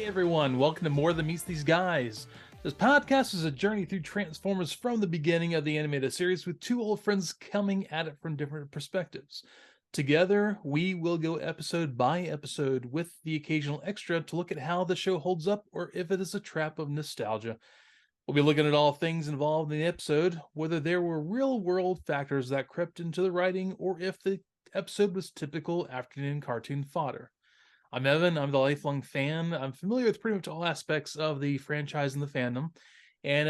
Hey everyone, welcome to More Than Meets These Guys. This podcast is a journey through Transformers from the beginning of the animated series with two old friends coming at it from different perspectives. Together, we will go episode by episode with the occasional extra to look at how the show holds up or if it is a trap of nostalgia. We'll be looking at all things involved in the episode, whether there were real-world factors that crept into the writing or if the episode was typical afternoon cartoon fodder. I'm Evan. I'm the lifelong fan. I'm familiar with pretty much all aspects of the franchise and the fandom. And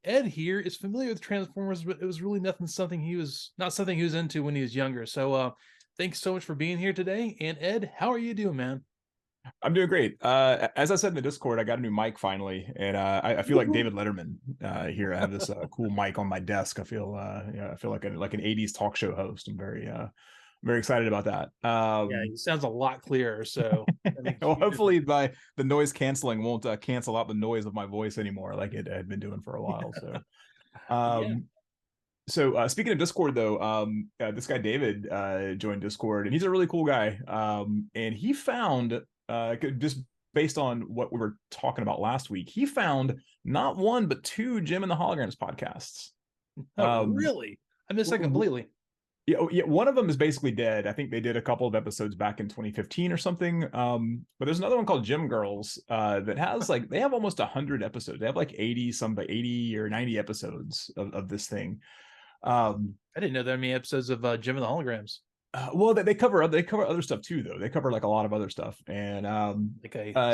Ed here is familiar with Transformers, but it was really not something he was into when he was younger. So thanks so much for being here today. And Ed, how are you doing, man? I'm doing great. As I said in the Discord, I got a new mic finally, and I feel like David Letterman here. I have this cool mic on my desk. I feel like an '80s talk show host. I'm very excited about that. Yeah, he sounds a lot clearer. So well, hopefully the noise canceling won't cancel out the noise of my voice anymore, like it had been doing for a while. So, yeah. So speaking of Discord, though, this guy David joined Discord, and he's a really cool guy. And he found just based on what we were talking about last week, he found not one but two Jim and the Holograms podcasts. Oh, really? I missed that completely. Yeah, one of them is basically dead. I think they did a couple of episodes back in 2015 or something. But there's another one called Gym Girls that has they have almost 100 episodes. They have like 80 or 90 episodes of this thing. I didn't know there were many episodes of Jim and the Holograms. Well, they cover other stuff too, though. They cover like a lot of other stuff, and but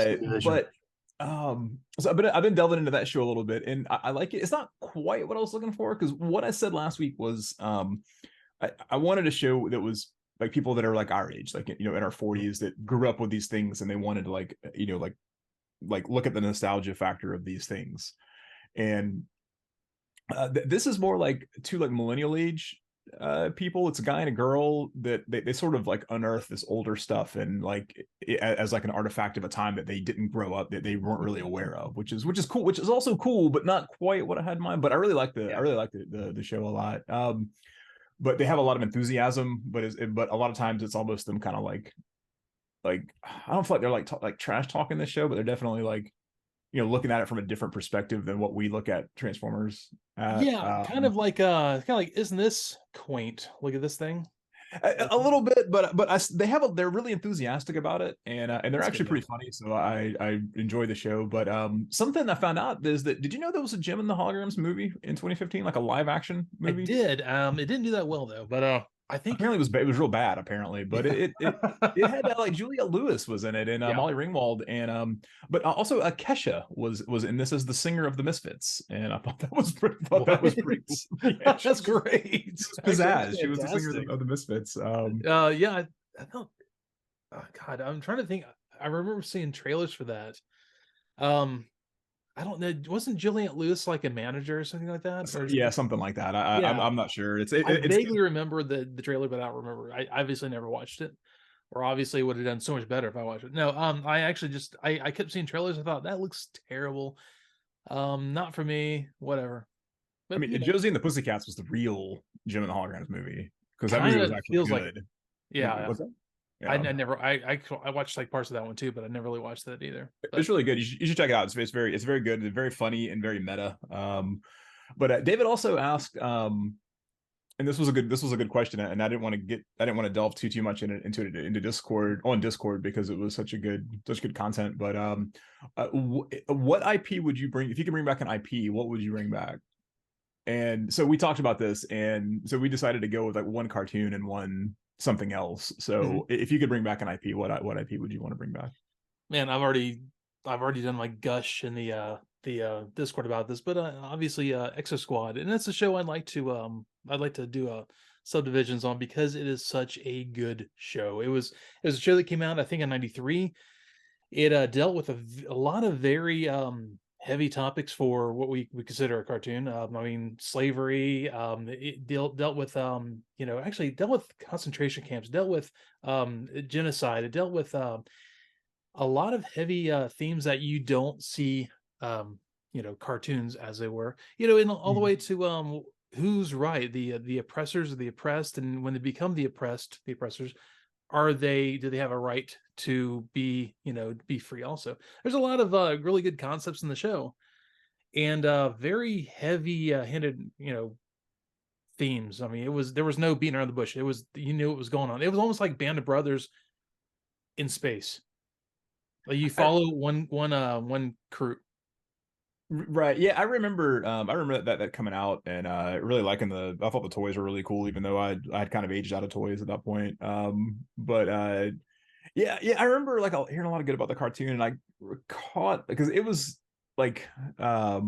I've been delving into that show a little bit, and I like it. It's not quite what I was looking for, because what I said last week was I wanted a show that was like people that are like our age, like in our 40s, that grew up with these things, and they wanted to like look at the nostalgia factor of these things, and this is more like two like millennial age people. It's a guy and a girl that they sort of like unearth this older stuff, and like as like an artifact of a time that they didn't grow up, that they weren't really aware of, which is cool, which is also cool, but not quite what I had in mind. But I really like the show a lot. But they have a lot of enthusiasm, but a lot of times it's almost them kind of like I don't feel like they're like trash talking this show, but they're definitely like looking at it from a different perspective than what we look at Transformers at. Yeah, kind of like isn't this quaint? Look at this thing. A little bit, but they're really enthusiastic about it, and they're That's actually good, pretty funny. So I enjoy the show. But something I found out is that, did you know there was a Jim and the Holograms movie in 2015, like a live action movie? I did. It didn't do that well though, but I think apparently it was real bad, apparently, but it had like Juliette Lewis was in it, and Molly Ringwald, and but also Kesha was in this as the singer of the Misfits, and I thought that was pretty cool. That's great. Pizzazz. She was the singer of the Misfits. Yeah, I thought, oh God, I'm trying to think. I remember seeing trailers for that. I don't know. Wasn't Juliette Lewis like a manager or something like that? Or yeah, something like that. I'm not sure. I vaguely remember the trailer, but I don't remember. I obviously never watched it, or obviously would have done so much better if I watched it. No, I actually just I kept seeing trailers. I thought that looks terrible. Not for me. Whatever. But, I mean, Josie and the Pussycats was the real Jim and the Holograms movie, because that movie was actually good. Like, yeah. Was that? Yeah. I watched like parts of that one too, but I never really watched that either. But it's really good. You should check it out. It's very good. It's very funny and very meta. But David also asked, and this was a good question, and I didn't want to delve too much into Discord because it was such good content. But what IP would you bring if you could bring back an IP? What would you bring back? And so we talked about this, and so we decided to go with like one cartoon and one something else. So if you could bring back an IP, what IP would you want to bring back? Man, I've already done my gush in the Discord about this, but obviously Exosquad, and that's a show I'd like to do subdivisions on, because it is such a good show. It was a show that came out I think in '93. It dealt with a lot of very heavy topics for what we consider a cartoon. I mean, slavery. It dealt with actually dealt with concentration camps, dealt with genocide. It dealt with a lot of heavy themes that you don't see cartoons as they were. And all the way to who's right, the oppressors or the oppressed, and when they become the oppressed, the oppressors do they have a right to be, be free also? There's a lot of really good concepts in the show, and very heavy handed, themes. I mean, there was no beating around the bush. It was, you knew what was going on. It was almost like Band of Brothers in space. Like you follow one crew. Right. Yeah, I remember that coming out, and really liking I thought the toys were really cool, even though I'd kind of aged out of toys at that point. But yeah, I remember like hearing a lot of good about the cartoon, and I caught because it was like what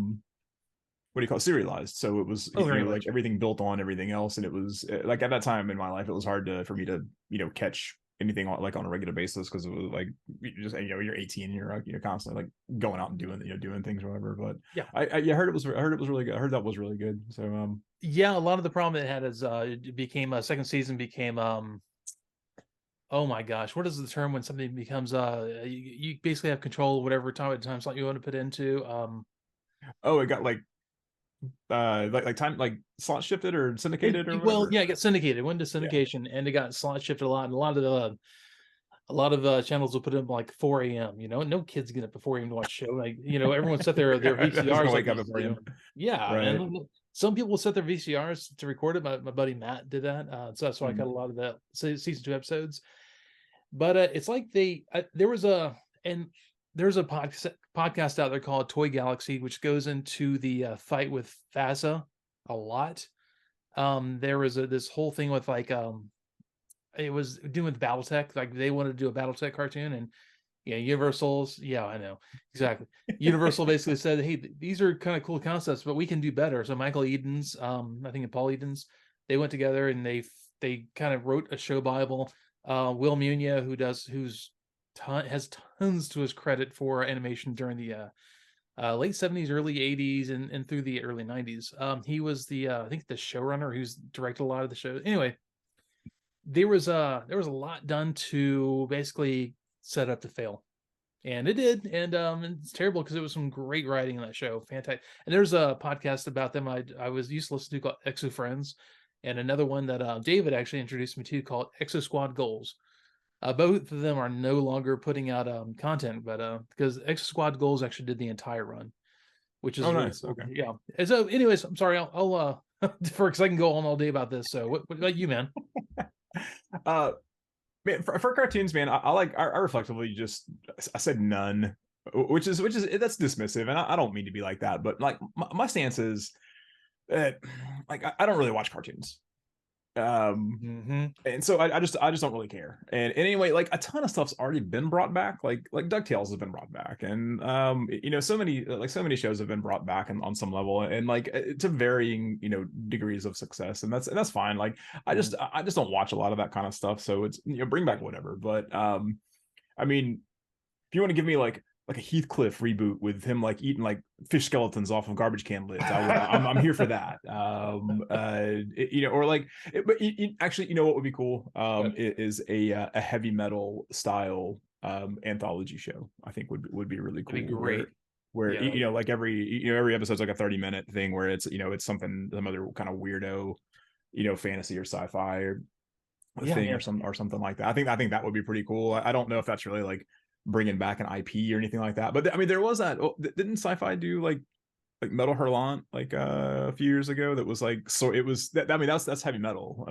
do you call it, serialized, so it was like everything built on everything else, and it was like at that time in my life it was hard for me to catch anything like on a regular basis, because it was like you're 18, you're constantly like going out and doing things or whatever. But yeah, I heard it was really good. I heard that was really good. So yeah, a lot of the problem it had is it became second season became oh my gosh, what is the term when something becomes you basically have control of whatever time slot you want to put into. It got like time like slot shifted or syndicated or whatever. Well, yeah, it got syndicated. It went to syndication, and it got slot shifted a lot. And a lot of channels will put it up like 4 a.m. No kids get up at 4 a.m. to watch show. Like everyone set their VCRs. Wake up at 4 a.m. Yeah, right. And some people set their VCRs to record it. My buddy Matt did that, so that's why I got a lot of the season 2 episodes. But it's like there's a podcast out there called Toy Galaxy, which goes into the fight with FASA a lot. There was this whole thing with like it was doing with BattleTech. Like they wanted to do a BattleTech cartoon, and Universal's, I know exactly. Universal basically said, hey, these are kind of cool concepts, but we can do better. So Michael Eden's, I think Paul Eden's, they went together and they kind of wrote a show bible. Will Munia, has tons to his credit for animation during the late 70s, early 80s, and through the early 90s. He was I think the showrunner who's directed a lot of the shows. Anyway, there was a lot done to basically set up to fail, and it did. And it's terrible because it was some great writing in that show. Fantastic. And there's a podcast about them I was used to listen to called Exo Friends, and another one that David actually introduced me to called Exosquad Goals. Both of them are no longer putting out content, but because Exosquad Goals actually did the entire run, which is really nice. Cool. Okay. Yeah. And so, anyways, I'm sorry. I'll defer because I can go on all day about this. So, what about you, man? Man, for cartoons, man, I reflectively I said none, which is that's dismissive, and I don't mean to be like that, but like my stance is that like I don't really watch cartoons. And so I just don't really care. And anyway, like a ton of stuff's already been brought back, like DuckTales has been brought back, and so many shows have been brought back on some level, and like to varying degrees of success, and that's fine. Like I just don't watch a lot of that kind of stuff, so it's bring back whatever. But I mean, if you want to give me like a Heathcliff reboot with him like eating like fish skeletons off of garbage can lids, I'm here for that. Or like, but actually, what would be cool is a heavy metal style anthology show. I think would be really cool. That'd be great. Where like every episode's like a 30-minute thing where it's it's some other kind of weirdo fantasy or sci-fi or thing or something like that. I think that would be pretty cool. I don't know if that's really like bringing back an IP or anything like that, but I mean there was that. Didn't Sci-Fi do like Metal Hurlant like a few years ago? That was like, so it was that. I mean that's heavy metal.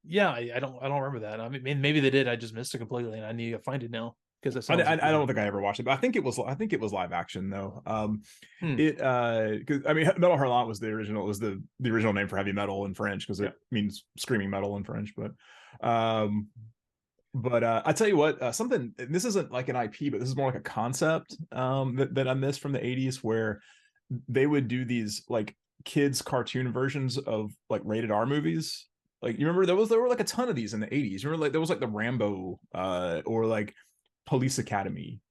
Yeah, I don't remember that. I mean maybe they did. I just missed it completely, and I need to find it now because I don't think I ever watched it, but I think it was live action though. It because I mean Metal Hurlant was the original name for heavy metal in French, because it means screaming metal in French, but I tell you what, something, this isn't like an IP, but this is more like a concept that I missed from the 80s, where they would do these like kids cartoon versions of like rated R movies. Like you remember there were like a ton of these in the 80s. Remember like there was like the Rambo or like Police Academy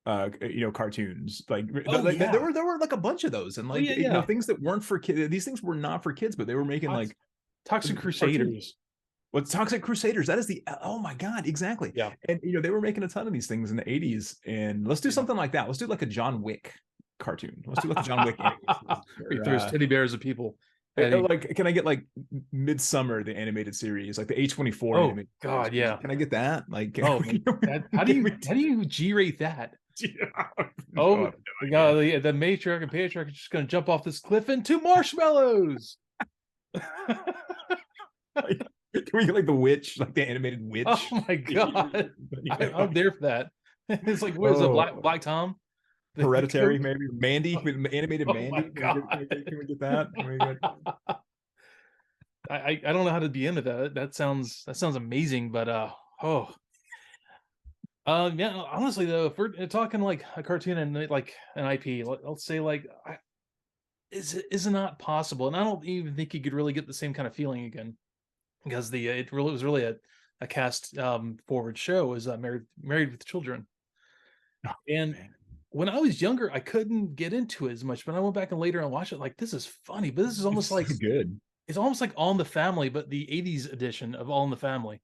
cartoons. Like there were like a bunch of those, and like things that weren't for kids. These things were not for kids, but they were making like Toxic Crusaders. What's Toxic Crusaders? That is oh my god, exactly. Yeah. And they were making a ton of these things in the 80s, and let's do something like that. Let's do like a John Wick cartoon. Let's do like a John Wick. He throws teddy bears at people. Like, can I get like Midsummer, the animated series, like the A24 Oh animated God, series? yeah. Can I get that? Like, How do you G-rate that? Oh, the guy, the matriarch and patriarch are just going to jump off this cliff into marshmallows. Like, can we get like the witch, like the animated witch? Oh my God, I'm there for that. It's like, what is it, Black Tom? Hereditary, maybe Mandy, animated Mandy. Can we get that? I don't know how to be into that. That sounds amazing, but yeah. Honestly, though, if we're talking like a cartoon and like an IP, let's say like, is it not possible? And I don't even think you could really get the same kind of feeling again, because it was really a cast forward show. Was Married with Children, and when I was younger, I couldn't get into it as much, but I went back and later and watched it. Like, this is funny, but this is almost like good. It's almost like All in the Family, but the '80s edition of All in the Family.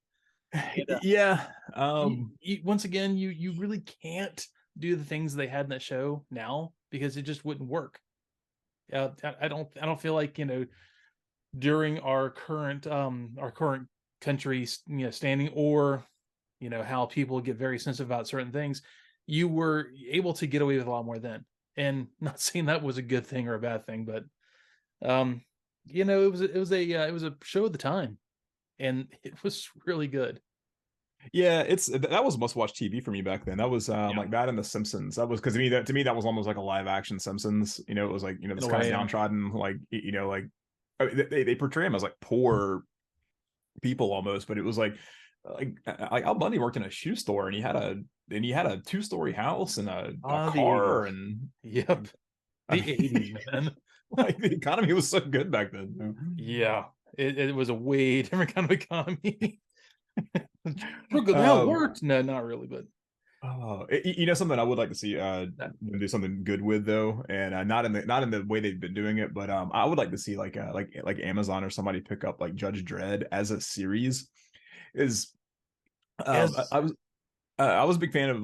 Yeah. Once again, you really can't do the things they had in that show now because it just wouldn't work. I don't feel like, during our current country, standing, or how people get very sensitive about certain things, you were able to get away with a lot more then. And not saying that was a good thing or a bad thing, but it was a show at the time, and it was really good. Yeah, that was must-watch TV for me back then. That was like that and The Simpsons. That was, because to me that was almost like a live-action Simpsons. It was like, this kind of downtrodden, like, like, I mean, they portray him as like poor people almost, but it was like Al Bundy worked in a shoe store, and he had a 2-story house and a car, and yep, the 80s, man. Like, the economy was so good back then. Yeah, it was a way different kind of economy. That worked. No, not really, but something I would like to see do something good with, though, and not in the way they've been doing it, but I would like to see like Amazon or somebody pick up like Judge Dredd as a series. I was a big fan of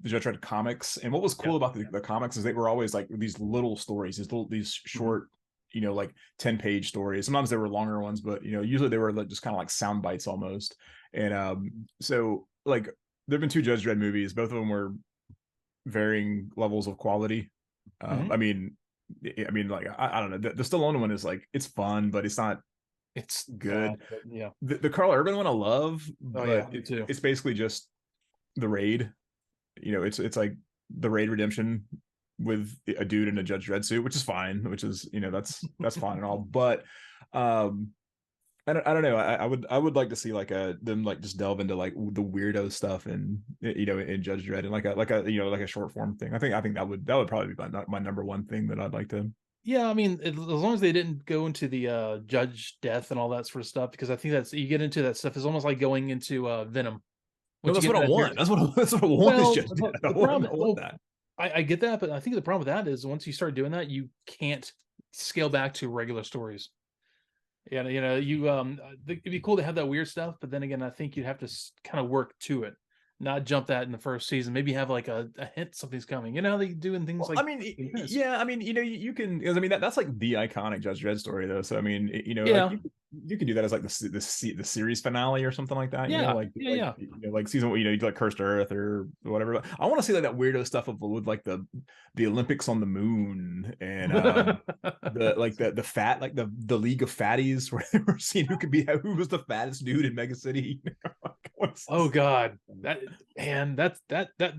the Judge Dredd comics, and what was cool about the comics is they were always like these little stories, these short, like 10-page stories. Sometimes they were longer ones, but usually they were just kind of like sound bites almost. And so like there have been 2 Judge Dredd movies. Both of them were varying levels of quality. I mean, like, I don't know. The Stallone one is like, it's fun, but it's not. It's good. Yeah. The Carl Urban one I love, but too. It's basically just the Raid. It's like the Raid redemption with a dude in a Judge Dredd suit, which is fine. Which is that's fine and all, but I don't know. I would like to see like them like just delve into like the weirdo stuff and in Judge Dredd, and like a short form thing. I think that would probably be my number one thing that I'd like to. Yeah, I mean, as long as they didn't go into the judge death and all that sort of stuff, because I think you get into that stuff, it's almost like going into Venom. No, that's what I want. That's what I want. Well, is just I want that. I get that, but I think the problem with that is once you start doing that, you can't scale back to regular stories. Yeah, it'd be cool to have that weird stuff, but then again, I think you'd have to kind of work to it, not jump that in the first season. Maybe have like a hint something's coming. They do in things like. I mean, yeah. I mean, you can. Because I mean, that's like the iconic Judge Dredd story, though. So I mean, like, you could do that as like the series finale or something like that. Like season, you do like Cursed Earth or whatever. But I want to see like that weirdo stuff with like the Olympics on the moon and the fat, like the League of Fatties, where they were seeing who was the fattest dude in Mega City. Oh God, that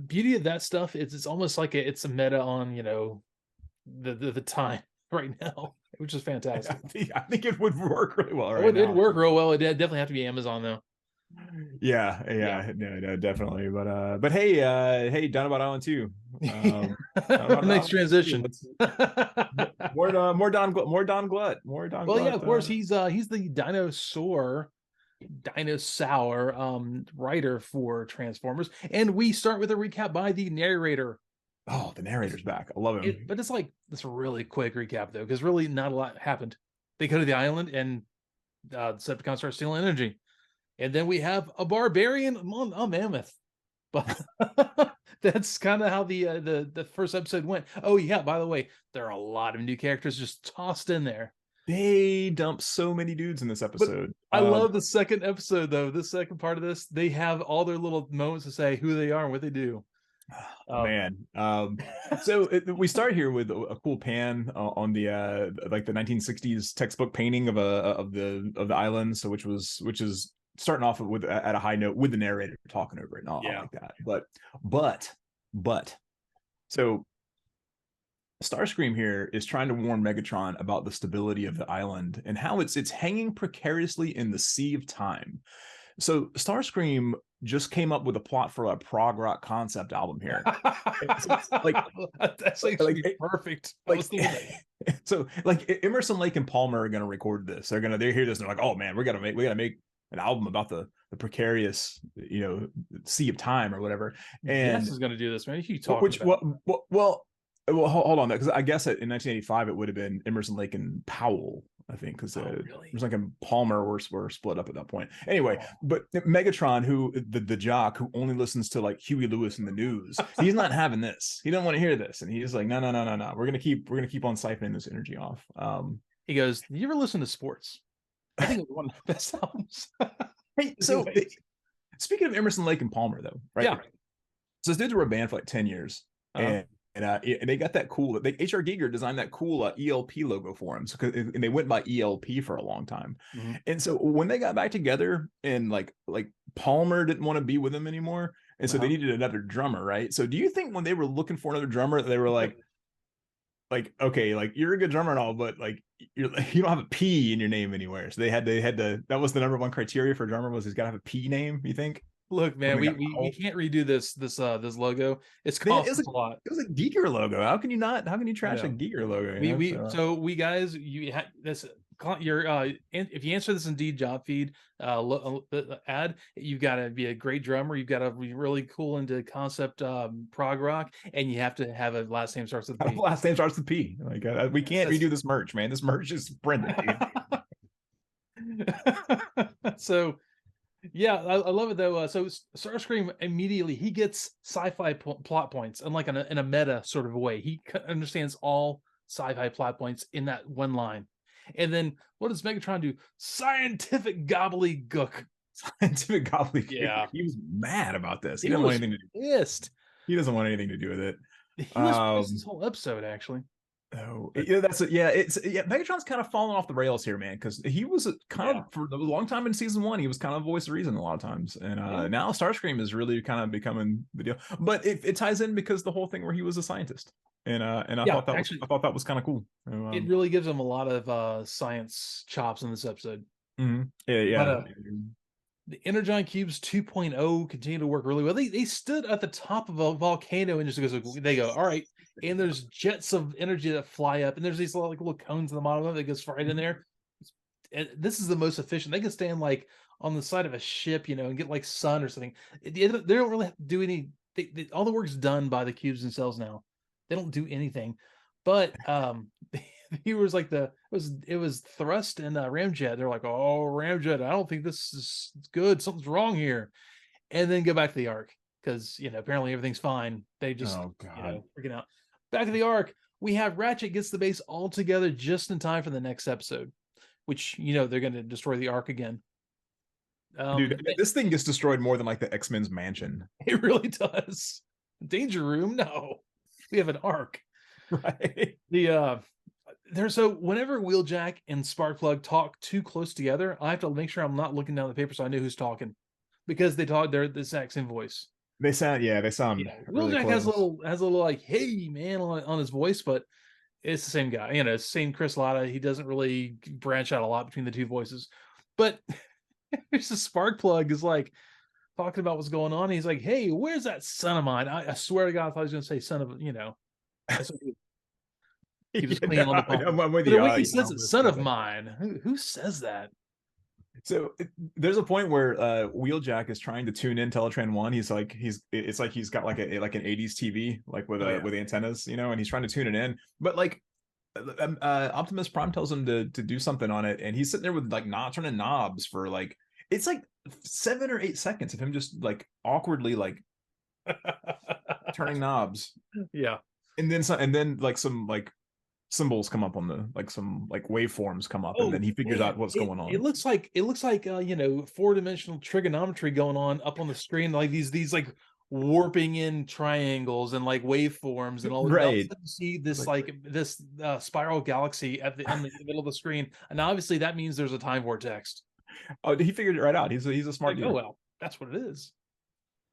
beauty of that stuff is it's almost like it's a meta on the time right now, which is fantastic. I think it would work really well. It'd work real well. It definitely have to be Amazon though. Yeah. No, definitely. But hey, Dinobot Island 2. Nice transition. More Don Glut. Well, yeah, of course he's the dinosaur writer for Transformers, and we start with a recap by the narrator. Oh, the narrator's back. I love him. But it's like this really quick recap though, because really not a lot happened. They go to the island and Decepticons start stealing energy, and then we have a barbarian on a mammoth. But that's kind of how the first episode went. Oh yeah, by the way, there are a lot of new characters just tossed in there. They dump so many dudes in this episode. But I love the second episode though. The second part of this, they have all their little moments to say who they are and what they do. Man, so we start here with a cool pan on the like the 1960s textbook painting of the island. So which is starting off with at a high note with the narrator talking over it and all like that. But so Starscream here is trying to warn Megatron about the stability of the island and how it's hanging precariously in the sea of time. So Starscream just came up with a plot for a prog rock concept album here. Like that's like perfect. So like Emerson, Lake and Palmer are going to record this. They hear this and they're like, oh man, we gotta make an album about the precarious, sea of time or whatever. And Jess is going to do this, man. You talk well, hold on, because I guess in 1985 it would have been Emerson, Lake and Powell, I think, because really? Emerson, Lake and Palmer were split up at that point. Anyway, but Megatron, who the jock who only listens to like Huey Lewis in the news, he's not having this. He doesn't want to hear this, and he's like, no. We're gonna keep on siphoning this energy off. He goes, "You ever listen to sports? I think it's one of the best albums." Hey, so speaking of Emerson, Lake and Palmer, though, right? Yeah. So those dudes were a band for like 10 years, and they got that cool. H.R. Giger designed that cool ELP logo for him, and they went by ELP for a long time. Mm-hmm. And so when they got back together, and like Palmer didn't want to be with them anymore, and so they needed another drummer, right? So do you think when they were looking for another drummer, they were like, okay, like you're a good drummer and all, but like you don't have a P in your name anywhere. So they had to. That was the number one criteria for a drummer, was he's got to have a P name. You think? Look, man, we can't redo this logo. It's cost a lot. It was a Giger logo. How can you trash a Giger logo? So we guys, this your if you answer this Indeed job feed ad, you've got to be a great drummer. You've got to be really cool into concept prog rock, and you have to have a last name starts with P. Last name starts with P. Like we can't redo this merch, man. This merch is Brendan. So. Yeah, I love it though. So Starscream immediately he gets sci-fi plot points, and like in a meta sort of way, he understands all sci-fi plot points in that one line. And then what does Megatron do? Scientific gobbledygook. Scientific gobbledygook. Yeah, he was mad about this. He didn't want anything to do. Pissed. He doesn't want anything to do with it. He was pissed this whole episode, actually. Oh, Megatron's kind of falling off the rails here, man, because he was kind of for a long time in season 1, he was kind of voice of reason a lot of times, and now Starscream is really kind of becoming the deal. But it ties in because the whole thing where he was a scientist, and I thought that was kind of cool. It really gives him a lot of science chops in this episode. Mm-hmm. Yeah. But, the Energon Cubes 2.0 continue to work really well. They stood at the top of a volcano and they go, all right. And there's jets of energy that fly up, and there's these little cones in the bottom of it that goes right in there. And this is the most efficient. They can stand like on the side of a ship, and get like sun or something. They don't really have to do any. All the work's done by the cubes themselves now. They don't do anything. But he was like it was thrust and ramjet. They're like, oh, ramjet, I don't think this is good. Something's wrong here. And then go back to the Ark because apparently everything's fine. They just freaking out. Back to the Ark, we have Ratchet gets the base all together just in time for the next episode, which they're going to destroy the Ark again. Dude, this thing gets destroyed more than like the X-Men's mansion. It really does. Danger Room, no, we have an Ark, right? So whenever Wheeljack and Sparkplug talk too close together, I have to make sure I'm not looking down the paper so I know who's talking, because they're the exact same voice. They sound. Really Wheeljack has a little like, hey man on his voice, but it's the same guy. Same Chris Latta. He doesn't really branch out a lot between the two voices. But there's a Sparkplug is like talking about what's going on. He's like, hey, where's that son of mine? I swear to God, I thought he was going to say son of, That's what he was clean on the phone. I'm with you. He says it's son of mine. Who says that? So there's a point where Wheeljack is trying to tune in Teletran 1. It's like he's got like an 80s TV like with antennas, and he's trying to tune it in. But like Optimus Prime tells him to do something on it, and he's sitting there with like not turning knobs for like it's like 7 or 8 seconds of him just like awkwardly like turning knobs. Yeah. And then like some like symbols come up on the some waveforms come up, and Oh then he figures man, out what's going on. It looks like you know, 4-dimensional trigonometry going on up on the screen, like these like warping in triangles and like waveforms and all. Right. You see this this spiral galaxy in the middle of the screen, and obviously that means there's a time vortex. Oh, he figured it right out. He's a smart dude. Oh well, that's what it is.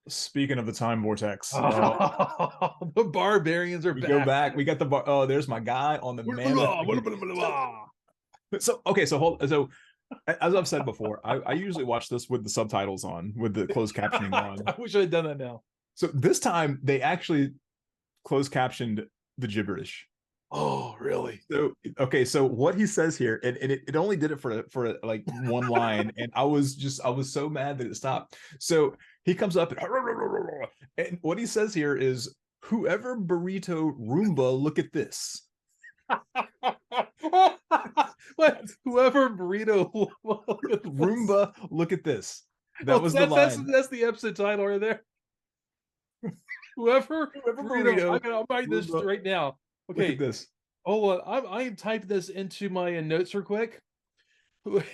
Speaking of the time vortex, the barbarians are we back. go back. We got the oh, there's my guy on the mammoth. So okay, so as I've said before, I usually watch this with the subtitles on, with the closed captioning on. I wish I had done that now. So this time they actually closed captioned the gibberish. Oh, really? So okay, so what he says here, and it only did it for like one line, and I was so mad that it stopped. So he comes up and what he says here is, "Whoever burrito Roomba, look at this." What? Whoever burrito Roomba, look at this. That was the line. That's the episode title right there. Whoever burrito. I'll write this right now. Okay. Look at this. Oh, I typed this into my notes real quick. Whoever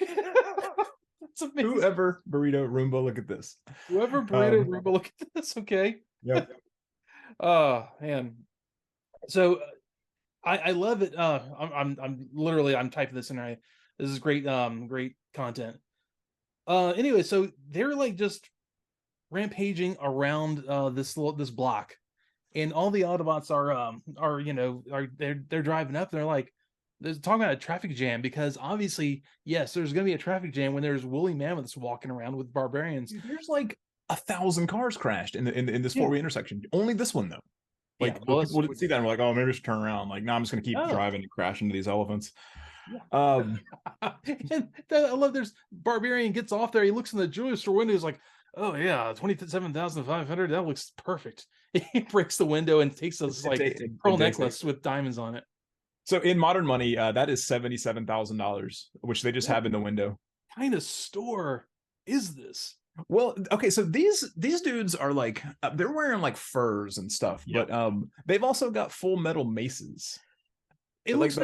burrito Roomba, look at this. Whoever burrito Roomba, look at this. Okay. Yep. Oh man. So I love it. I'm literally typing this in right. This is great. Great content. Anyway, so they're like just rampaging around this block, and all the Autobots are you know they're driving up. And they're like they're talking about a traffic jam, because obviously yes, there's gonna be a traffic jam when there's woolly mammoths walking around with barbarians. There's like 1,000 cars crashed in this four-way intersection. Only this one though. Like people didn't see that and we're like, oh, maybe I should turn around. Like, no, I'm just gonna keep driving and crash into these elephants. And I love there's barbarian gets off there, he looks in the jewelry store window, he's like, oh yeah, 27,500, that looks perfect. He breaks the window and takes this pearl necklace with diamonds on it. So in modern money, that is $77,000, which they just have in the window. What kind of store is this? Well, okay, so these dudes are like they're wearing like furs and stuff, but they've also got full metal maces. It looks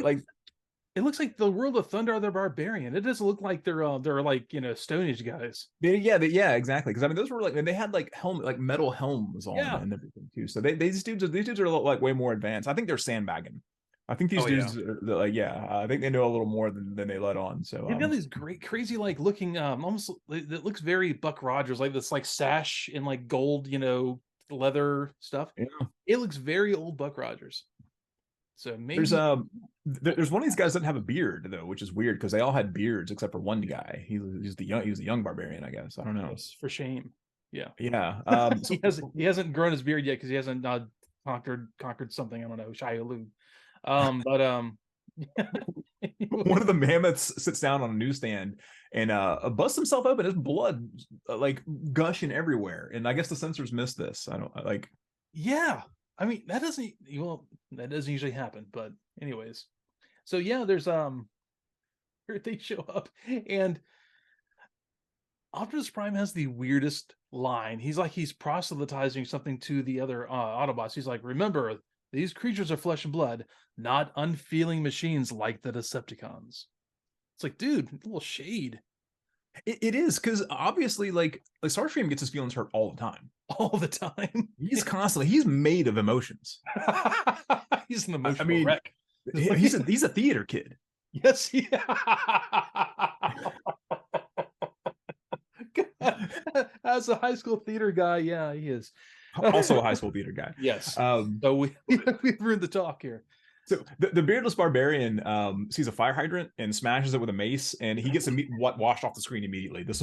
like the World of Thunder are the barbarian. It doesn't look like they're like, you know, Stone Age guys. Yeah, exactly. Because I mean, those were and they had like metal helms on and everything too. So these dudes are like way more advanced. I think they're sandbagging. I think these dudes are I think they know a little more than they let on. So they've got these great, crazy, like looking, almost it looks very Buck Rogers, like this like sash in like gold, you know, leather stuff. Yeah. It looks very old Buck Rogers. So maybe there's one of these guys that doesn't have a beard though, which is weird because they all had beards except for one guy. He was the young barbarian, I guess. I don't know. Yes, for shame. Yeah. He hasn't grown his beard yet because he hasn't conquered something. I don't know, Shia but one of the mammoths sits down on a newsstand and busts himself open. His blood like gushing everywhere, and I guess the censors missed this. I don't like. Yeah, I mean that doesn't usually happen, but anyways. So yeah, there's here they show up, and Optimus Prime has the weirdest line. He's proselytizing something to the other Autobots. He's like, remember, these creatures are flesh and blood, not unfeeling machines like the Decepticons. It's like, dude, a little shade. It is, because obviously, like Starscream gets his feelings hurt all the time. All the time. He's made of emotions. He's an emotional wreck. He's a theater kid. Yes, as a high school theater guy, yeah, he is. Also a high school theater guy. Yes. So we've ruined the talk here. So the beardless barbarian sees a fire hydrant and smashes it with a mace, and he gets washed off the screen immediately. This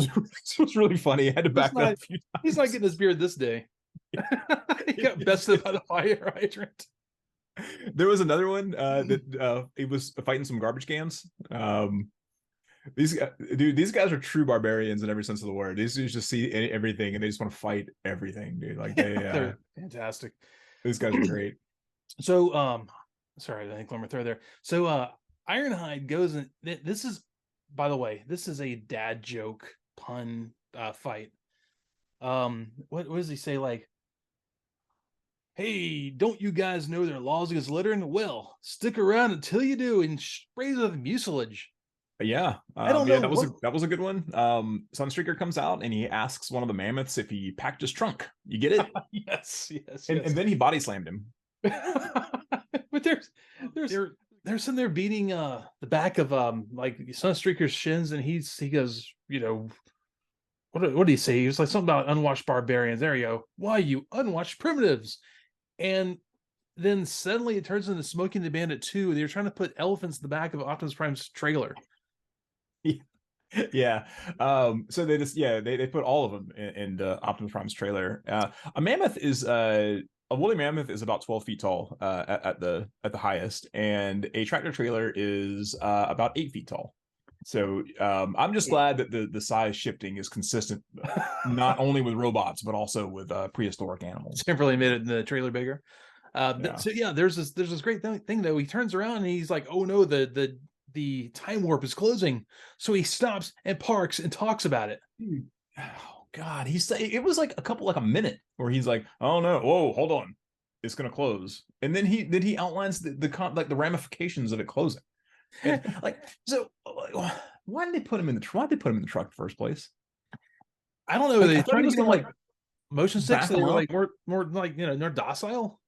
was really funny. I had to back that a few times. He's not getting his beard this day. He got bested by the fire hydrant. There was another one that he was fighting some garbage cans. These guys are true barbarians in every sense of the word. These dudes just see everything and they just want to fight everything, dude. Like they're fantastic. These guys are great. So sorry, I think let me throw there. So Ironhide goes and this is, by the way, this is a dad joke pun fight. What does he say? Like, hey, don't you guys know there are laws against littering? Well, stick around until you do, and sprays with mucilage. Yeah, I don't know. That was a good one. Sunstreaker comes out and he asks one of the mammoths if he packed his trunk. You get it? Yes. And then he body slammed him. But they're sitting there beating the back of like Sunstreaker's shins, and he goes, what did he say? He was like something about unwashed barbarians. There you go. Why, you unwashed primitives? And then suddenly it turns into Smokey and the Bandit 2. They're trying to put elephants in the back of Optimus Prime's trailer. Yeah. So they just they put all of them in Optimus Prime's trailer. A mammoth is a woolly mammoth is about 12 feet tall at the highest, and a tractor trailer is about 8 feet tall. So I'm just glad that the size shifting is consistent, not only with robots but also with prehistoric animals. Temporarily made it in the trailer bigger. So yeah, there's this great thing though. He turns around and he's like, oh no, the time warp is closing. So he stops and parks and talks about it. Oh God, it was like a minute where he's like, oh no, whoa, hold on, it's gonna close, and then he outlines the ramifications of it closing. And why did they put him in the truck in the first place? I don't know. They trying to get like motion sticks. They were like more like more docile.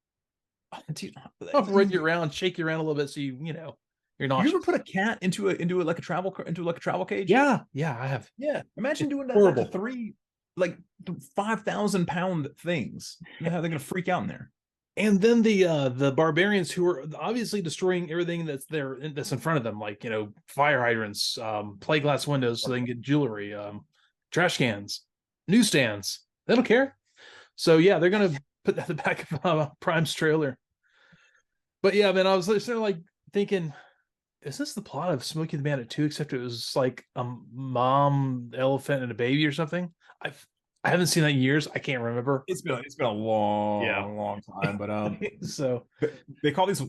Dude, I'll run you around, shake you around a little bit, so you're not. You ever put a cat into a travel cage? Yeah, I have. Yeah, imagine doing that to 3 5,000-pound things. You know how they're gonna freak out in there. And then the barbarians, who are obviously destroying everything that's in front of them, like fire hydrants, plate glass windows, so they can get jewelry, trash cans, newsstands. They don't care. So yeah, they're gonna put that in the back of Prime's trailer. But yeah, man, I was sort of like thinking, is this the plot of Smokey and the Bandit 2, except it was like a mom elephant and a baby or something? I haven't seen that in years. I can't remember. It's been a long time. But so they call these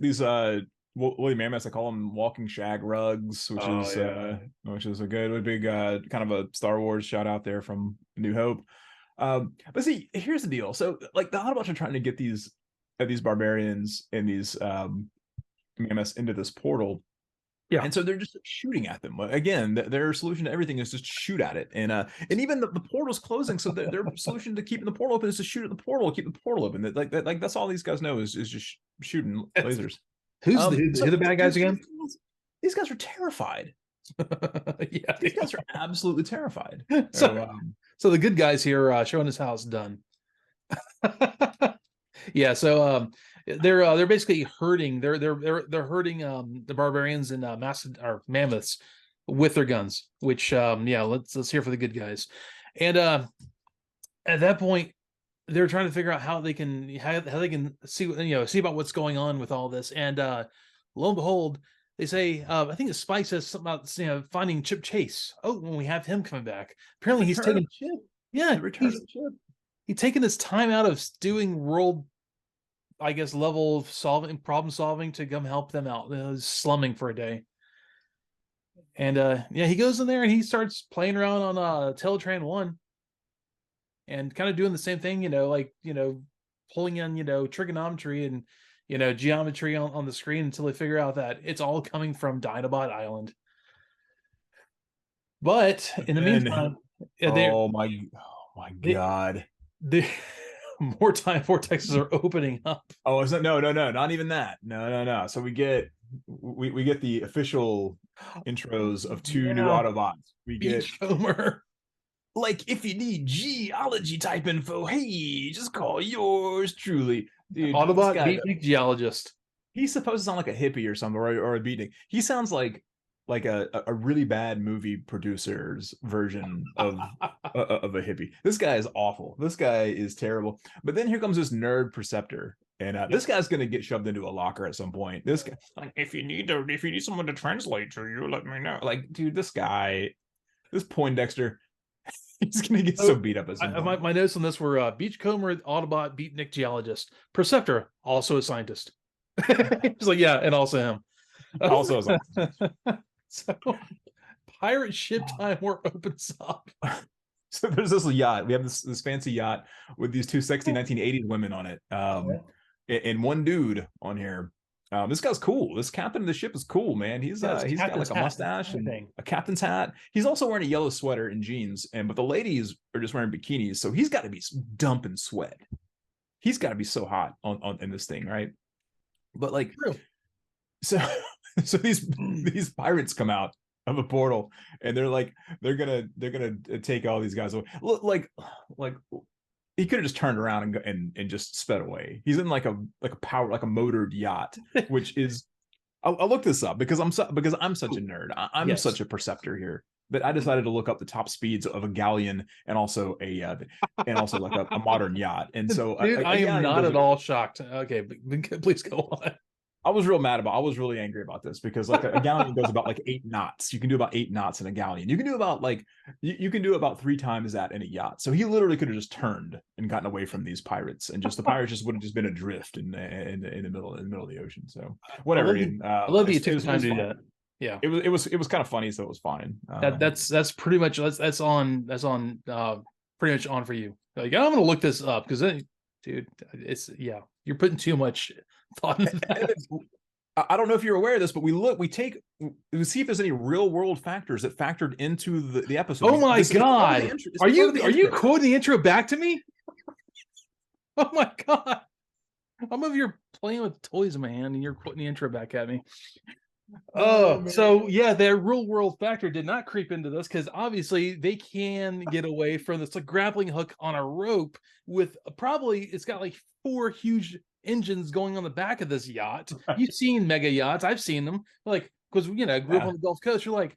woolly mammoths. I call them walking shag rugs, which is a good big kind of a Star Wars shout out there from New Hope. But see, here's the deal. So like the Autobots are trying to get these barbarians and these mammoths into this portal. Yeah, and so they're just shooting at them. Again, their solution to everything is just shoot at it, and even the portal's closing, so their solution to keeping the portal open is to shoot at the portal, keep the portal open. Like that's all these guys know is just shooting lasers. Who the bad guys again? These guys are terrified. Yeah, these guys are absolutely terrified. So the good guys here showing us how it's done. Yeah, so they're basically herding. They're herding the barbarians and mammoths with their guns. Which let's hear for the good guys. And at that point, they're trying to figure out how they can see about what's going on with all this. And lo and behold, they say I think the Spike says something about finding Chip Chase. Oh, when we have him coming back, apparently he's taking Chip. Yeah, he's taking this time out of doing world, I guess, level of problem solving to come help them out. Slumming for a day. And he goes in there and he starts playing around on Teletran 1 and kind of doing the same thing, pulling in, trigonometry and, geometry on the screen until they figure out that it's all coming from Dinobot Island. But in the meantime, oh my God. More time vortexes are opening up. Oh, is that no, not even that. No. So we get the official intros of 2 new Autobots. We get Homer. Like, if you need geology type info, hey, just call yours truly. Dude, Autobot beatnik geologist. He's supposed to sound like a hippie or something, or a beatnik. He sounds like a really bad movie producer's version of a hippie. This guy is awful. This guy is terrible. But then here comes this nerd Perceptor, and this guy's gonna get shoved into a locker at some point. This guy, like, if you need someone to translate to you, let me know. Like, dude, this Poindexter, he's gonna get so beat up as my notes on this were Beachcomber, Autobot, beatnik geologist, Perceptor, also a scientist. He's like, yeah, and also him. Also a scientist. So pirate ship time warp opens up. So there's this yacht. We have this fancy yacht with these 2 sexy 1980s women on it. and one dude on here. This guy's cool. This captain of the ship is cool, man. He's got like a mustache and a captain's hat. He's also wearing a yellow sweater and jeans, but the ladies are just wearing bikinis, so he's got to be dumping sweat. He's got to be so hot on in this thing, right? But like, so these pirates come out of a portal, and they're gonna take all these guys away. Look, like he could have just turned around and just sped away. He's in like a motored yacht, which is I'll look this up because I'm such a nerd. I'm such a perceptor here that I decided to look up the top speeds of a galleon and also like a modern yacht. And so dude, I am not at all shocked. Okay, but please go on. I was really angry about this because like a galleon goes about like 8 knots. You can do about 8 knots in a galleon. You can do about like you can do about 3 times that in a yacht. So he literally could have just turned and gotten away from these pirates, and just the pirates just would have just been adrift in the middle of the ocean. So whatever. I love that you took time to do that. Yeah, it was kind of funny, so it was fine. That's pretty much that's on pretty much on for you. Like, I'm gonna look this up because dude, it's you're putting too much thought into that. I don't know if you're aware of this, but we see if there's any real world factors that factored into the episode. Oh my god! Are you quoting the intro back to me? Oh my god! I'm over here playing with toys in my hand, and you're quoting the intro back at me. Oh, so yeah, their real world factor did not creep into this because obviously they can get away from this like grappling hook on a rope with it's got like 4 huge engines going on the back of this yacht. You've seen mega yachts. I've seen them. Like, because I grew up on the Gulf Coast. You're like,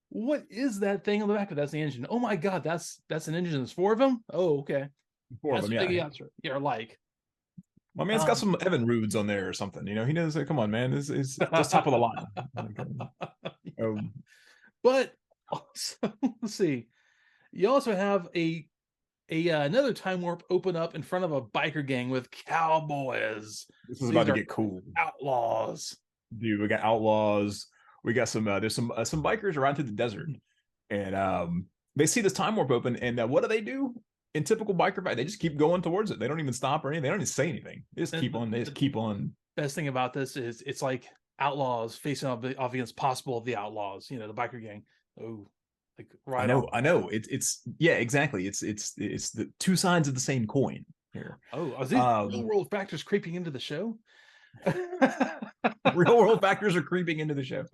what is that thing on the back of? That's the engine. Oh my god, that's an engine. There's 4 of them. Oh, okay. 4 of them. Mega yachts are like. My man's got some Evan Roods on there or something. He knows. Come on, man. It's just top of the line. But also, let's see. You also have another time warp open up in front of a biker gang with cowboys. This is about to get cool. Outlaws, dude. We got outlaws. We got some. There's some bikers around through the desert, and they see this time warp open, and what do? In typical biker fight, they just keep going towards it. They don't even stop or anything. They don't even say anything. They just keep on. They just keep on. Best thing about this is it's like outlaws facing off against possible of the outlaws. The biker gang. Oh, like right. I know. It's exactly. It's the 2 sides of the same coin here. Oh, are these real world factors creeping into the show? Real world factors are creeping into the show.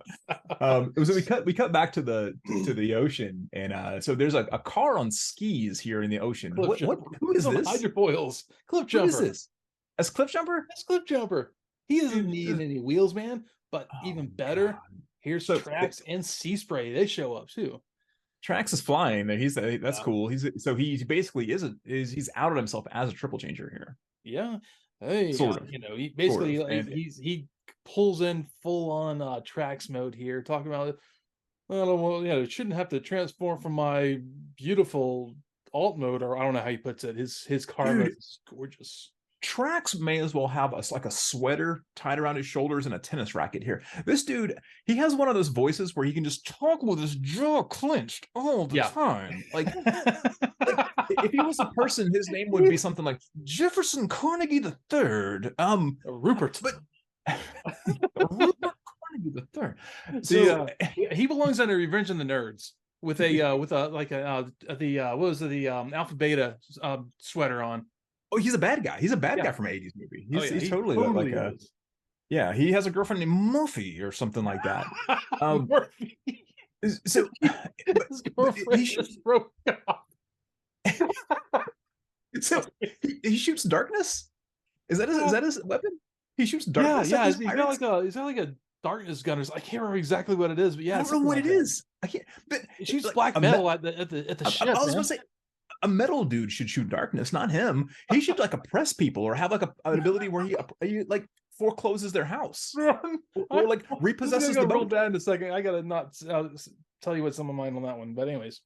So we cut back to the ocean, and so there's a car on skis here in the ocean. Who is this? Hydrofoils. Cliff Jumper. Who is this? That's Cliff Jumper? That's Cliff Jumper. He doesn't need any wheels, man. But even better, here's Trax and Sea Spray. They show up too. Trax is flying. That's cool. He basically he's outed himself as a triple changer here. Yeah. Hey, he basically he pulls in full on Trax mode here, talking about it shouldn't have to transform from my beautiful alt mode, or I don't know how he puts it. His car mode is gorgeous. Trax may as well have a sweater tied around his shoulders and a tennis racket here. This dude, he has one of those voices where he can just talk with his jaw clenched all the time. Like, if he was a person, his name would be something like Jefferson Carnegie III. Rupert. But Rupert Carnegie III. So he belongs under Revenge of the Nerds with the Alpha Beta sweater on. Oh, he's a bad guy. He's a bad guy from an 80s movie. He's totally like a... Yeah, he has a girlfriend named Muffy or something like that. Murphy. So his girlfriend just broke up. So he shoots darkness? Is that his weapon? He shoots darkness? Yeah. He's got like a darkness gunner. I can't remember exactly what it is, but I don't know what it is. I can't. But he shoots black metal at the ship. I was going to say, a metal dude should shoot darkness, not him. He should like oppress people or have like an ability where he like forecloses their house or like repossesses the boat. Roll down in a second. I gotta not tell you what's on my mind on that one. But anyways,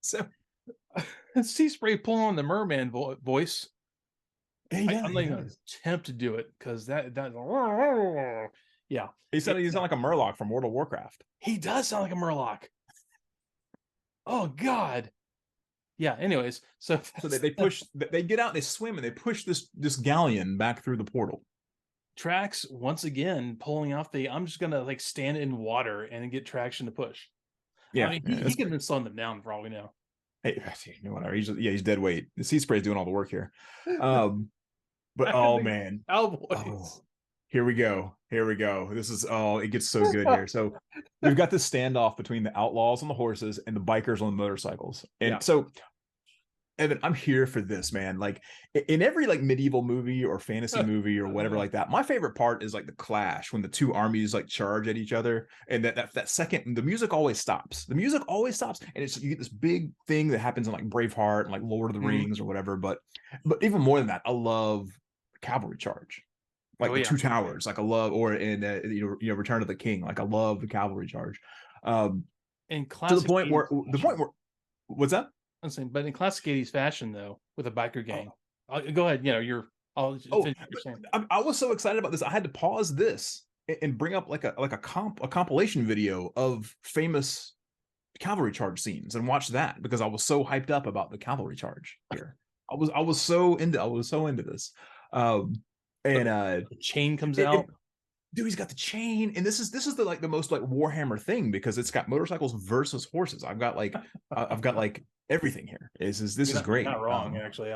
so Sea Spray pulling on the merman voice. I'm not even attempt to do it because that he sounded like a Murloc from World of Warcraft. He does sound like a Murloc. Oh God. Yeah. Anyways, so they push. They get out and they swim and they push this galleon back through the portal. Trax once again pulling off the I'm just gonna like stand in water and get traction to push. Yeah, I mean, he could have been slowing them down for all we know. Hey, whatever. He's dead weight. The sea spray's doing all the work here. But oh man, Cowboys. Here we go. This is it gets so good here. So we've got this standoff between the outlaws on the horses and the bikers on the motorcycles. And so Evan, I'm here for this, man. Like in every like medieval movie or fantasy movie or whatever like that, my favorite part is like the clash when the two armies like charge at each other, and that second the music always stops. And it's you get this big thing that happens in like Braveheart and like Lord of the Rings or whatever. But even more than that, I love cavalry charge. Like the two towers, like I love, or in Return of the King, like I love the cavalry charge. In classic to the point where what's that? I'm saying, but in classic 80s fashion, though, with a biker gang. Go ahead. I was so excited about this. I had to pause this and bring up like a compilation video of famous cavalry charge scenes and watch that because I was so hyped up about the cavalry charge here. I was so into this. And the chain comes out. Dude, he's got the chain, and this is the most like Warhammer thing because it's got motorcycles versus horses. I've got like everything here. This is great. Not wrong, actually.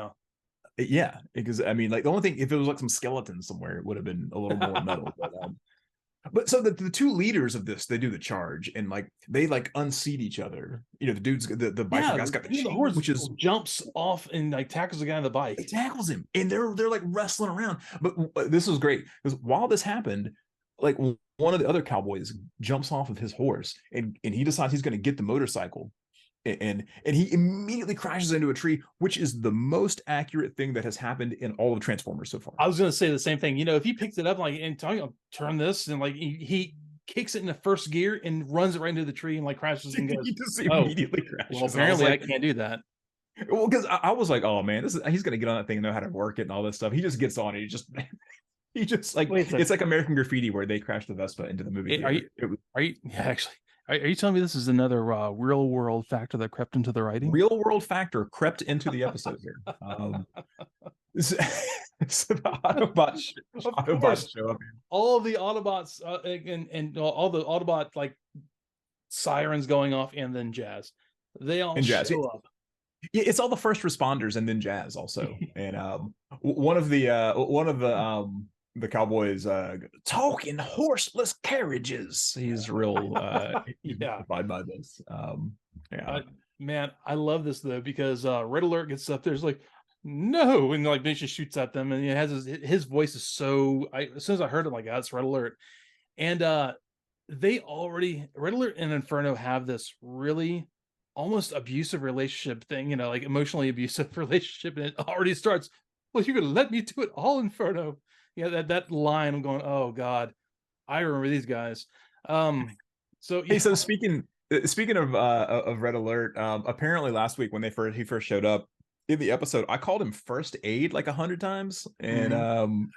Yeah, because I mean, like the only thing if it was like some skeletons somewhere, it would have been a little more metal. But so the two leaders of this, they do the charge and like they like unseat each other. The dude's the biker guy's got the chain, horse which is jumps off and like tackles the guy on the bike. He tackles him, and they're like wrestling around. But this was great because while this happened, like one of the other cowboys jumps off of his horse and he decides he's going to get the motorcycle. And he immediately crashes into a tree, which is the most accurate thing that has happened in all of Transformers so far. I was going to say the same thing. If he picks it up like and turn this and like he kicks it in the first gear and runs it right into the tree and like crashes and goes. He just immediately crashes. Well, apparently I can't do that. Well, because I was like, oh man, he's going to get on that thing and know how to work it and all this stuff. He just gets on it. He just like it's like American Graffiti where they crash the Vespa into the movie. Are you telling me this is another real world factor that crept into the writing? Real world factor crept into the episode here. It's the Autobots show up. All the Autobots and all the Autobot like sirens going off, and then Jazz. They all show up. Yeah, it's all the first responders and then Jazz also. And one of the cowboys talking horseless carriages. He's real defied by this. Man, I love this though because Red Alert gets up there's like no, and like Vinci shoots at them, and it has his voice is so. As soon as I heard it, like that's Red Alert, and Red Alert and Inferno have this really almost abusive relationship thing, like emotionally abusive relationship, and it already starts. Well, you're gonna let me do it all, Inferno. Yeah, that line. I'm going. Oh God, I remember these guys. So speaking of Red Alert, apparently last week when he first showed up in the episode, I called him First Aid like 100 times, and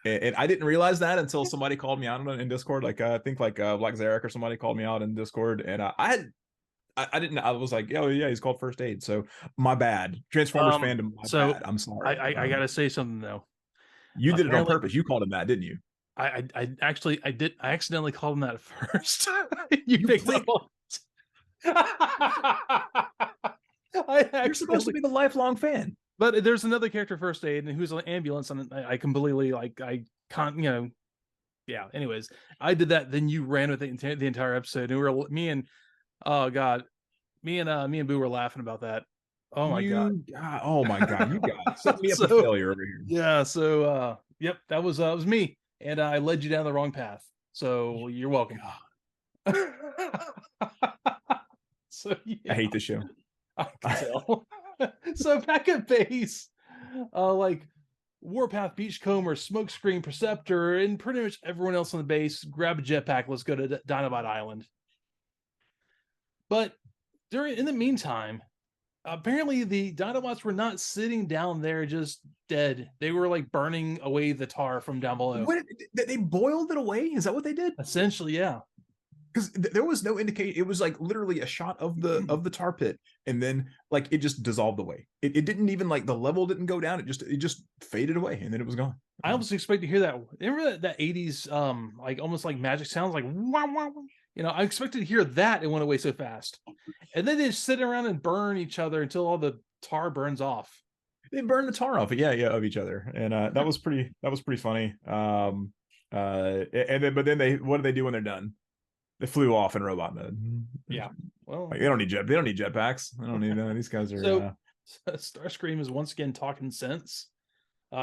and I didn't realize that until somebody called me out in Discord. Like I think like Black Zarek or somebody called me out in Discord, and I didn't. I was like, oh yeah, he's called First Aid. So my bad, Transformers fandom. Bad. I'm sorry. I gotta say something though. You did it on purpose. You called him that, didn't you? I did. I accidentally called him that first. You picked up on You're supposed to be the lifelong fan. But there's another character, First Aid, and who's an ambulance, and I completely yeah. Anyways, I did that. Then you ran with it the entire episode, and me and Boo were laughing about that. Oh my god! Oh my god! You guys set me up for failure over here. Yeah. So yep, that was me, and I led you down the wrong path. So you're welcome. So yeah. I hate this show. I can tell. So back at base, like Warpath, Beachcomber, Smokescreen, Perceptor, and pretty much everyone else on the base grab a jetpack. Let's go to Dinobot Island. But in the meantime, apparently the Dinobots were not sitting down there just dead. They were like burning away the tar from down below. They boiled it away? Is that what they did? Essentially, yeah. because there was no indication. It was like literally a shot of the tar pit, and then like it just dissolved away. It didn't even like the level didn't go down. It just faded away, and then it was gone. I almost expect to hear that. Remember that 80s like almost like magic sounds like wah, wah, wah. I expected to hear that. It went away so fast, and then they just sit around and burn each other until all the tar burns off. They burn the tar off, yeah, of each other, and that was pretty funny. And then what do they do when they're done? They flew off in robot mode. Yeah, well, like, they don't need jetpacks. They don't need these guys are. So Starscream is once again talking sense.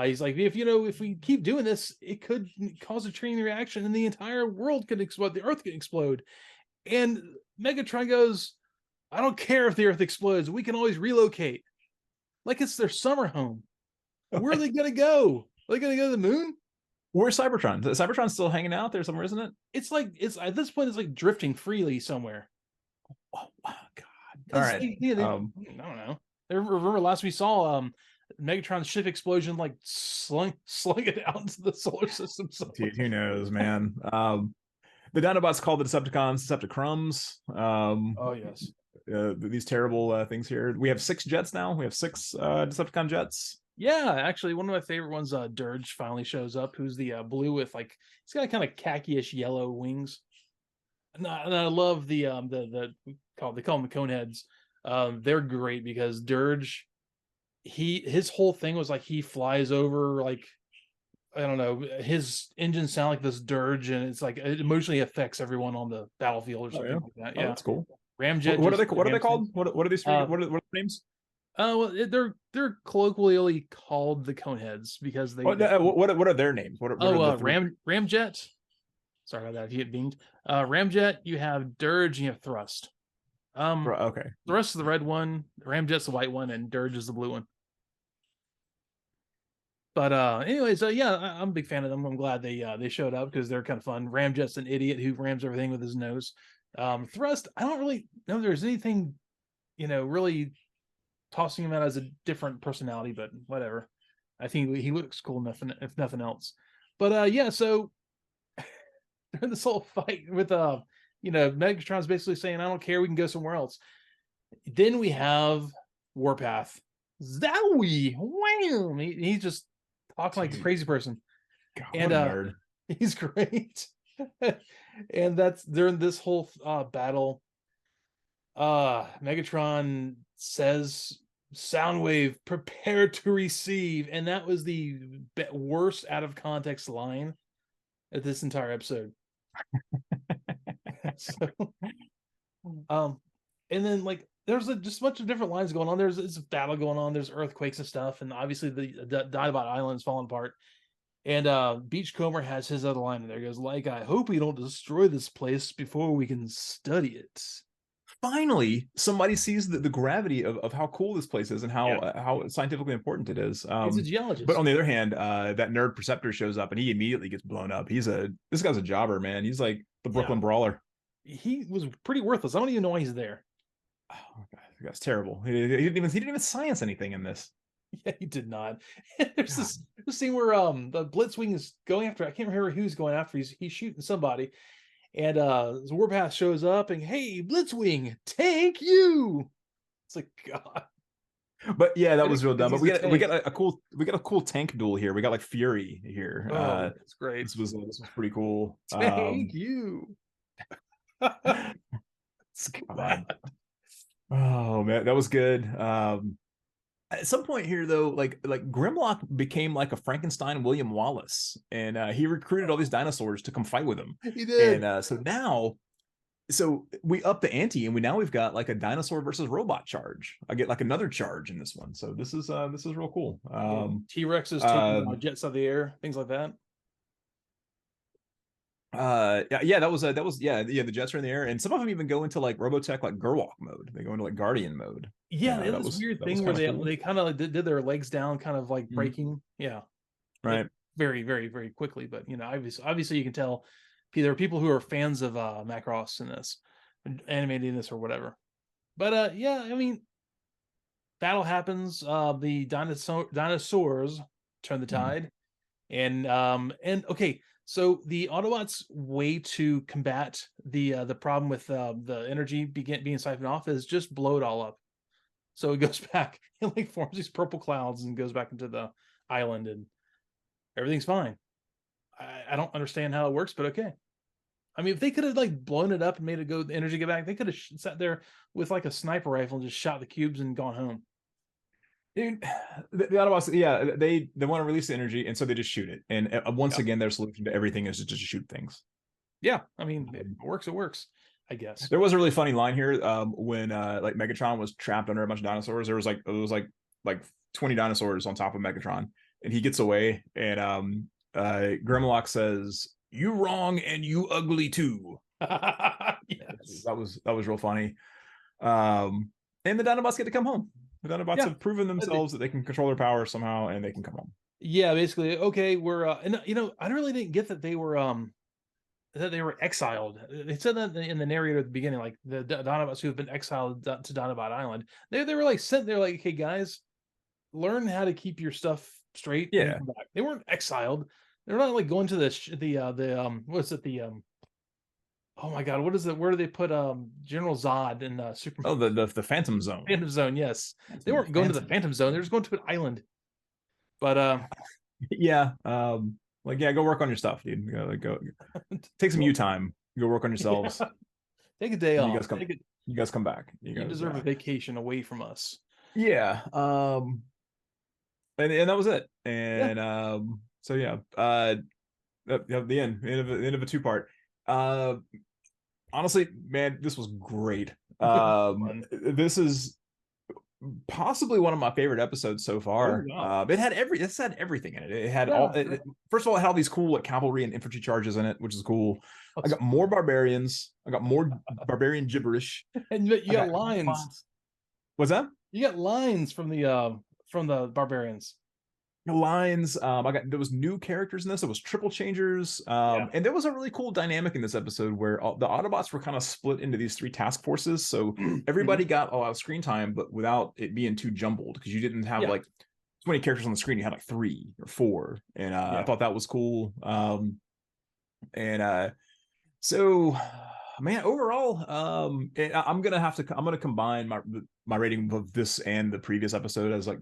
He's like, if we keep doing this, it could cause a chain reaction, and the entire world could explode. The Earth could explode. And Megatron goes, "I don't care if the Earth explodes. We can always relocate." Like it's their summer home. Where are they gonna go? Are they gonna go to the moon? Where's Cybertron? Cybertron's still hanging out there somewhere, isn't it? It's like at this point, it's like drifting freely somewhere. Oh my god! All right. I don't know. Remember last we saw Megatron's ship explosion, like slung it out into the solar system. Dude, who knows, man? The Dinobots called the Decepticons Decepticrums. Oh yes. These terrible things here. We have 6 jets now. We have 6 Decepticon jets. Yeah, actually, one of my favorite ones, Dirge, finally shows up. Who's the blue with like he's got kind of khaki-ish yellow wings. And I love the they call them the Coneheads. They're great because Dirge, his whole thing was like he flies over like I don't know, his engines sound like this dirge, and it's like it emotionally affects everyone on the battlefield or something like that. Yeah, that's cool. Ramjet. What are they called? What are these? What are their names? Well, they're colloquially called the Coneheads because they. What are their names? Ramjet. Sorry about that. If you get binged. Ramjet. You have Dirge. And you have Thrust. Okay. Thrust is the red one. Ramjet's the white one, and Dirge is the blue one. But anyways, yeah, I'm a big fan of them. I'm glad they showed up because they're kind of fun. Ramjet's an idiot who rams everything with his nose. Thrust, I don't really know if there's anything, really tossing him out as a different personality, but whatever. I think he looks cool enough, if nothing else. But yeah, so during this whole fight with Megatron's basically saying, "I don't care, we can go somewhere else." Then we have Warpath. Zowie! Wham! He's just talking like a crazy person. God, and nerd. He's great. And that's during this whole battle. Megatron says, "Soundwave, prepare to receive," and that was the worst out of context line of this entire episode. And then like there's just a bunch of different lines going on. There's a battle going on. There's earthquakes and stuff, and obviously the Dinobot Island is falling apart. And Beachcomber has his other line in there. He goes, "Like, I hope we don't destroy this place before we can study it." Finally, somebody sees the gravity of how cool this place is and how scientifically important it is. He's a geologist. But on the other hand, that nerd Perceptor shows up and he immediately gets blown up. This guy's a jobber, man. He's like the Brooklyn Brawler. He was pretty worthless. I don't even know why he's there. Oh God, that's terrible. He didn't even science anything in this. Yeah, he did not. There's this scene where the Blitzwing is going after. I can't remember who's going after. He's shooting somebody, and Warpath shows up and, "Hey, Blitzwing, tank you!" It's like, God. But yeah, that was real dumb. But we got a cool tank duel here. We got like Fury here. Oh, that's great. This was pretty cool. Tank you. God. Oh man, that was good. At some point here, though, like Grimlock became like a Frankenstein William Wallace, and he recruited all these dinosaurs to come fight with him. He did. And so we up the ante, and we've got like a dinosaur versus robot charge. I get like another charge in this one, so this is real cool. T-Rexes taking jets out of the air, things like that. The jets are in the air, and some of them even go into like Robotech, like Gerwalk mode. They go into like Guardian mode. Yeah, it was this weird thing where they kind of did their legs down, kind of like breaking. Yeah, right. Like very, very, very quickly. But obviously you can tell there are people who are fans of Macross in this, animating this or whatever. But yeah, I mean, battle happens. The dinosaurs turn the tide, and okay. So the Autobots' way to combat the problem with the energy being siphoned off is just blow it all up. So it goes back and like forms these purple clouds and goes back into the island, and everything's fine. I don't understand how it works, but okay. I mean, if they could have like blown it up and made it go the energy get back, they could have sat there with like a sniper rifle and just shot the cubes and gone home. Dude, the Autobots, yeah, they want to release the energy, and so they just shoot it. And once again, their solution to everything is to just shoot things. Yeah, I mean, it works. It works, I guess. There was a really funny line here when like Megatron was trapped under a bunch of dinosaurs. There was like 20 dinosaurs on top of Megatron, and he gets away, and Grimlock says, "You wrong, and you ugly too." Yes, that was real funny. And the Dinobots get to come home. The Dinobots have proven themselves that they can control their power somehow, and they can come home. Yeah, basically, okay, we're and I really didn't get that they were exiled. They said that in the narrator at the beginning, like the Dinobots who have been exiled to Dinobot Island. They were like sent there, like, hey guys, learn how to keep your stuff straight. Yeah, they weren't exiled. They're not like going to the what's it oh my god, what is it? Where do they put General Zod and Superman? Oh, the Phantom Zone. Phantom Zone, yes. They weren't going to the Phantom Zone. They're just going to an island. But yeah, like yeah, go work on your stuff, dude. Go take some you time. Go work on yourselves. Yeah. Take a day off. You guys come back. You deserve a vacation away from us. Yeah. And that was it. And so yeah. The end of a two-part. Honestly, man, this was great. This is possibly one of my favorite episodes so far. Oh, wow. It had everything in it. It had first of all, it had all these cool like cavalry and infantry charges in it, which is cool. I got more barbarians. I got more barbarian gibberish. And you got lines. What's that? You got lines from the barbarians. Lines. There was new characters in this. There was triple changers. And there was a really cool dynamic in this episode where the Autobots were kind of split into these three task forces. So everybody got a lot of screen time, but without it being too jumbled, because you didn't have like so many characters on the screen. You had like 3 or 4, and I thought that was cool. So man, overall, I'm gonna combine my rating of this and the previous episode as like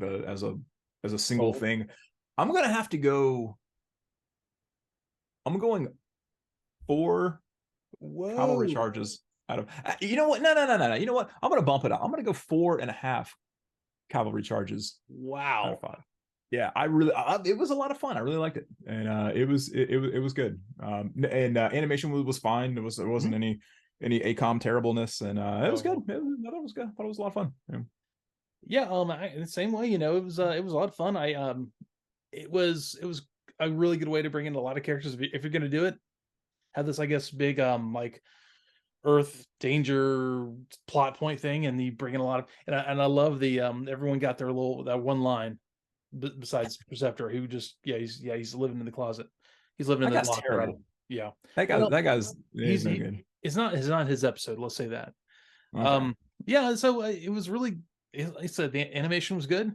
as a single thing. I'm going 4 cavalry charges out of. You know what? No. You know what? I'm gonna bump it up. I'm gonna go 4.5 cavalry charges. Wow. Out of 5. Yeah, it was a lot of fun. I really liked it, and it was good. And animation was fine. There wasn't any ACOM terribleness, and it was good. I thought it was good. I thought it was a lot of fun. Yeah, the same way, it was a lot of fun. It was a really good way to bring in a lot of characters. If you're gonna do it, have this, I guess, big like Earth danger plot point thing, and you bring in a lot of, and I love the everyone got their that one line, besides Perceptor, who just he's living in the closet. He's living in the closet. Terrible. Yeah, that guy's he's no good. It's not his episode. Let's say that. Okay. Yeah, so it was really. Like I said, the animation was good.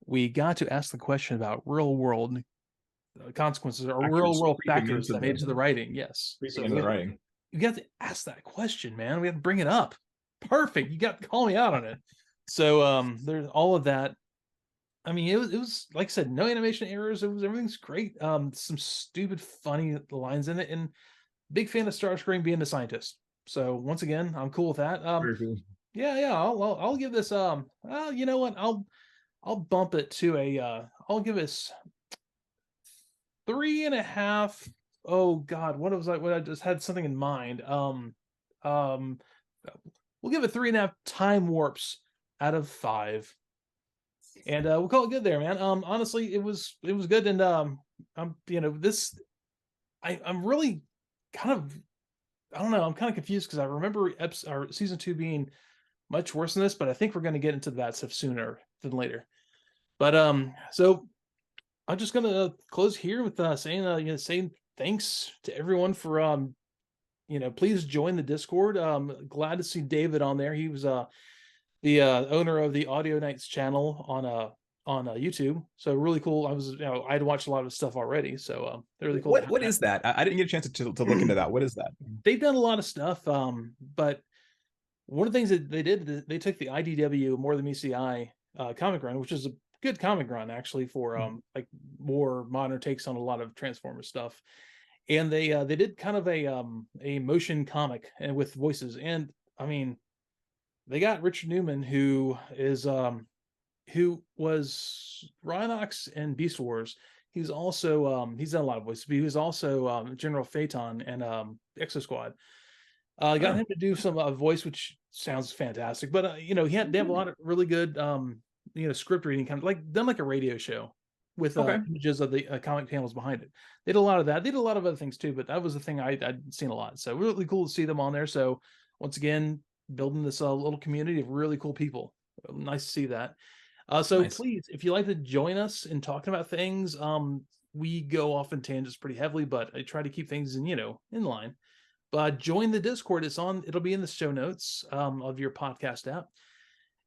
We got to ask the question about real world consequences or real world factors that made to the writing. Yes, so the writing. You got to ask that question, man. We have to bring it up. Perfect. You got to call me out on it. So there's all of that. I mean, it was like I said, no animation errors. Everything's great. Some stupid, funny lines in it, and big fan of Starscream being the scientist. So once again, I'm cool with that. Very cool. Yeah. I'll give this. You know what? I'll bump it to I'll give this 3.5. Oh God, what was I just had something in mind. We'll give it 3.5 time warps out of 5, and we'll call it good there, man. Honestly, it was good, and I'm really kind of, I don't know, I'm kind of confused because I remember season 2 being much worse than this, but I think we're going to get into that stuff sooner than later. But so I'm just gonna close here with saying thanks to everyone for please join the Discord. Glad to see David on there. He was the owner of the Audio Nights channel on YouTube. So really cool. I'd watched a lot of stuff already. So they're really cool. What is that? I didn't get a chance to look into that. What is that? They've done a lot of stuff. But one of the things that they did, they took the IDW More Than Meets the Eye comic run, which is a good comic run actually for like more modern takes on a lot of Transformers stuff. And they did kind of a motion comic and with voices. And I mean, they got Richard Newman, who was Rhinox and Beast Wars. He's also he's done a lot of voices, but he was also General Phaeton and Exosquad. Got him to do some voice, which sounds fantastic. But they have a lot of really good script reading, kind of like done like a radio show with images of the comic panels behind it. They did a lot of that. They did a lot of other things too, but that was the thing I'd seen a lot. So really cool to see them on there. So once again, building this little community of really cool people. Nice to see that. So nice. Please, if you'd like to join us in talking about things, we go off in tangents pretty heavily, but I try to keep things in line. But join the Discord. It'll be in the show notes of your podcast app.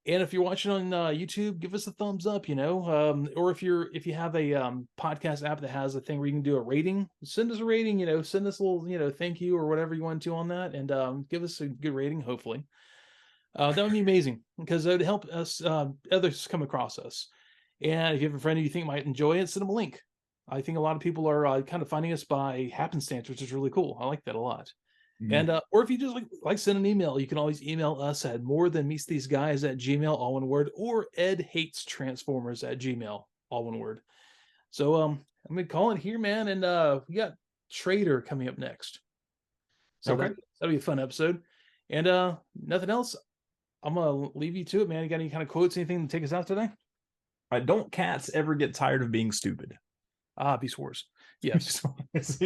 And if you're watching on YouTube, give us a thumbs up, or if you have a podcast app that has a thing where you can do a rating, send us a rating, send us a little, thank you or whatever you want to on that, and give us a good rating, hopefully. That would be amazing because it would help us, others come across us. And if you have a friend who you think might enjoy it, send them a link. I think a lot of people are kind of finding us by happenstance, which is really cool. I like that a lot. Mm-hmm. And or if you just like send an email, you can always email us at morethanmeetstheseguys@gmail, all one word, or Edhatestransformers@gmail, all one word. So I'm gonna call it here, man. And we got Trader coming up next. So that'll be a fun episode. And nothing else. I'm gonna leave you to it, man. You got any kind of quotes, anything to take us out today? Don't cats ever get tired of being stupid? Beast Wars. Yes. Yes,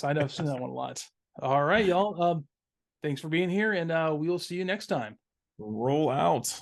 I know. I've seen that one a lot. All right, y'all. Thanks for being here, and we will see you next time. Roll out.